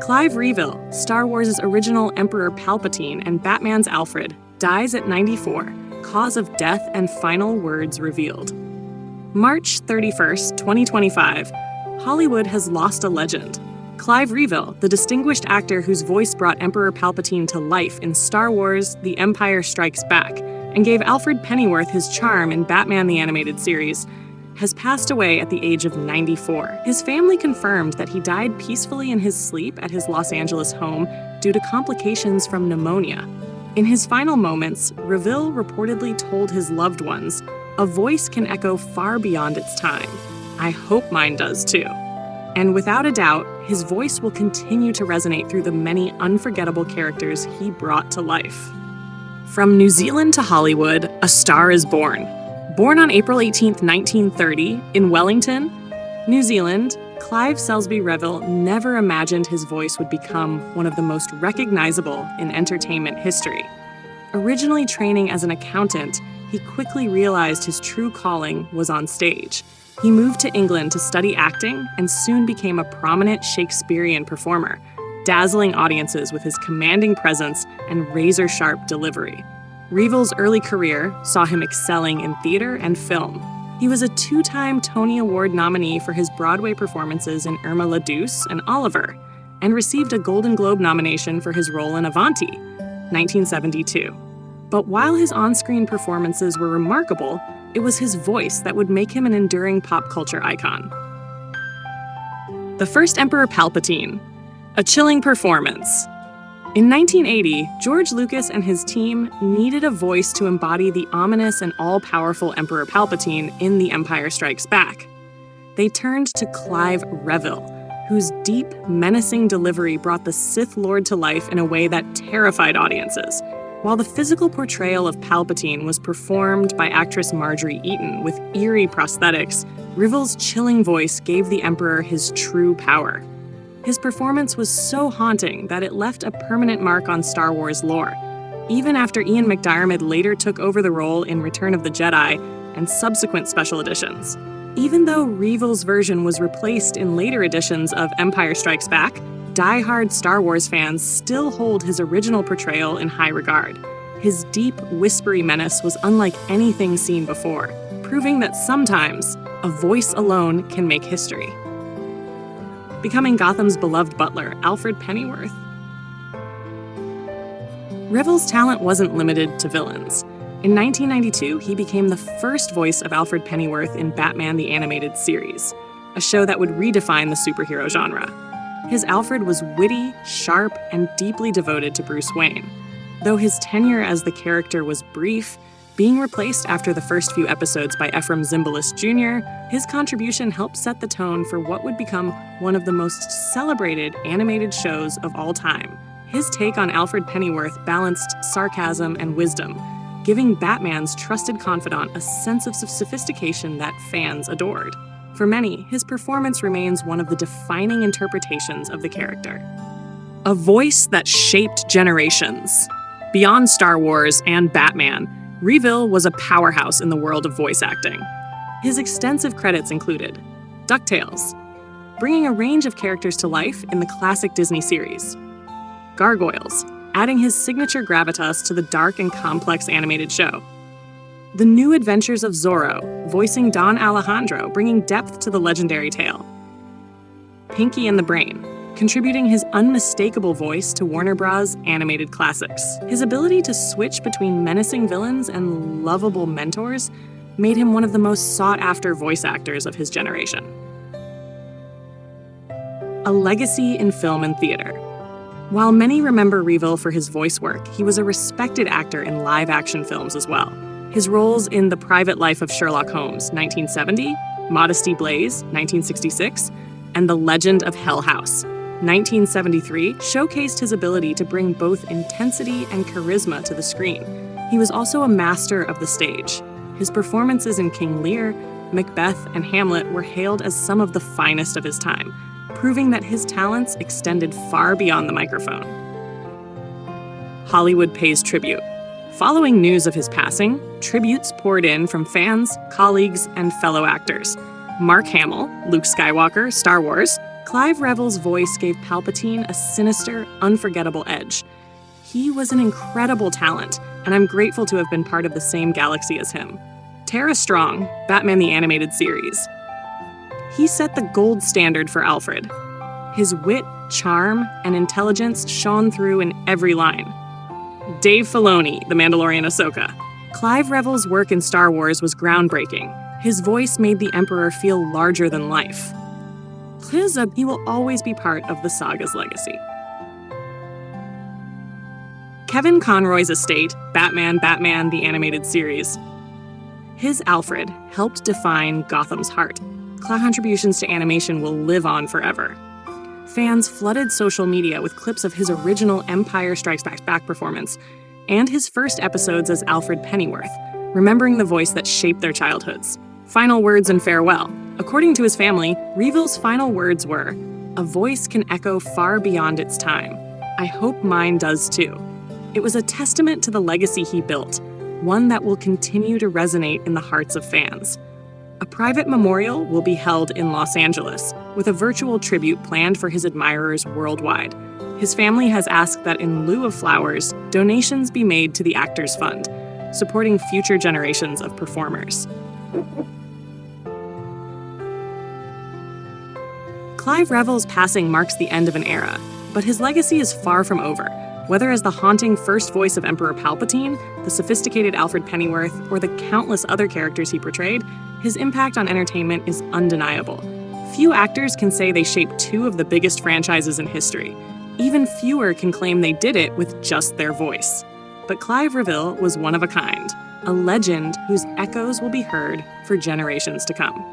Clive Revill, Star Wars' original Emperor Palpatine and Batman's Alfred, dies at 94, cause of death and final words revealed. March 31st, 2025, Hollywood has lost a legend. Clive Revill, the distinguished actor whose voice brought Emperor Palpatine to life in Star Wars: The Empire Strikes Back and gave Alfred Pennyworth his charm in Batman the Animated Series, has passed away at the age of 94. His family confirmed that he died peacefully in his sleep at his Los Angeles home due to complications from pneumonia. In his final moments, Revill reportedly told his loved ones, "A voice can echo far beyond its time. I hope mine does too." And without a doubt, his voice will continue to resonate through the many unforgettable characters he brought to life. From New Zealand to Hollywood, a star is born. Born on April 18, 1930, in Wellington, New Zealand, Clive Selsby Revill never imagined his voice would become one of the most recognizable in entertainment history. Originally training as an accountant, he quickly realized his true calling was on stage. He moved to England to study acting and soon became a prominent Shakespearean performer, dazzling audiences with his commanding presence and razor-sharp delivery. Revill's early career saw him excelling in theater and film. He was a two-time Tony Award nominee for his Broadway performances in Irma la Douce and Oliver, and received a Golden Globe nomination for his role in Avanti, 1972. But while his on-screen performances were remarkable, it was his voice that would make him an enduring pop culture icon. The first Emperor Palpatine, a chilling performance. In 1980, George Lucas and his team needed a voice to embody the ominous and all-powerful Emperor Palpatine in The Empire Strikes Back. They turned to Clive Revill, whose deep, menacing delivery brought the Sith Lord to life in a way that terrified audiences. While the physical portrayal of Palpatine was performed by actress Marjorie Eaton with eerie prosthetics, Revill's chilling voice gave the Emperor his true power. His performance was so haunting that it left a permanent mark on Star Wars lore, even after Ian McDiarmid later took over the role in Return of the Jedi and subsequent special editions. Even though Revill's version was replaced in later editions of Empire Strikes Back, die-hard Star Wars fans still hold his original portrayal in high regard. His deep, whispery menace was unlike anything seen before, proving that sometimes a voice alone can make history. Becoming Gotham's beloved butler, Alfred Pennyworth. Revill's talent wasn't limited to villains. In 1992, he became the first voice of Alfred Pennyworth in Batman the Animated Series, a show that would redefine the superhero genre. His Alfred was witty, sharp, and deeply devoted to Bruce Wayne. Though his tenure as the character was brief, being replaced after the first few episodes by Ephraim Zimbalist Jr., his contribution helped set the tone for what would become one of the most celebrated animated shows of all time. His take on Alfred Pennyworth balanced sarcasm and wisdom, giving Batman's trusted confidant a sense of sophistication that fans adored. For many, his performance remains one of the defining interpretations of the character. A voice that shaped generations. Beyond Star Wars and Batman, Revill was a powerhouse in the world of voice acting. His extensive credits included DuckTales, bringing a range of characters to life in the classic Disney series, Gargoyles, adding his signature gravitas to the dark and complex animated show, The New Adventures of Zorro, voicing Don Alejandro, bringing depth to the legendary tale, Pinky and the Brain, contributing his unmistakable voice to Warner Bros. Animated classics. His ability to switch between menacing villains and lovable mentors made him one of the most sought-after voice actors of his generation. A legacy in film and theater. While many remember Revill for his voice work, he was a respected actor in live-action films as well. His roles in The Private Life of Sherlock Holmes, 1970, Modesty Blaise, 1966, and The Legend of Hell House, 1973, showcased his ability to bring both intensity and charisma to the screen. He was also a master of the stage. His performances in King Lear, Macbeth, and Hamlet were hailed as some of the finest of his time, proving that his talents extended far beyond the microphone. Hollywood pays tribute. Following news of his passing, tributes poured in from fans, colleagues, and fellow actors. Mark Hamill, Luke Skywalker, Star Wars, Clive Revill's voice gave Palpatine a sinister, unforgettable edge. He was an incredible talent, and I'm grateful to have been part of the same galaxy as him. Tara Strong, Batman the Animated Series. He set the gold standard for Alfred. His wit, charm, and intelligence shone through in every line. Dave Filoni, The Mandalorian Ahsoka. Clive Revill's work in Star Wars was groundbreaking. His voice made the Emperor feel larger than life. He will always be part of the saga's legacy. Kevin Conroy's estate, Batman the Animated Series. His Alfred helped define Gotham's heart. Contributions to animation will live on forever. Fans flooded social media with clips of his original Empire Strikes Back performance and his first episodes as Alfred Pennyworth, remembering the voice that shaped their childhoods. Final words and farewell. According to his family, Revill's final words were, "A voice can echo far beyond its time. I hope mine does too." It was a testament to the legacy he built, one that will continue to resonate in the hearts of fans. A private memorial will be held in Los Angeles, with a virtual tribute planned for his admirers worldwide. His family has asked that in lieu of flowers, donations be made to the Actors Fund, supporting future generations of performers. Clive Revill's passing marks the end of an era, but his legacy is far from over. Whether as the haunting first voice of Emperor Palpatine, the sophisticated Alfred Pennyworth, or the countless other characters he portrayed, his impact on entertainment is undeniable. Few actors can say they shaped two of the biggest franchises in history. Even fewer can claim they did it with just their voice. But Clive Revill was one of a kind, a legend whose echoes will be heard for generations to come.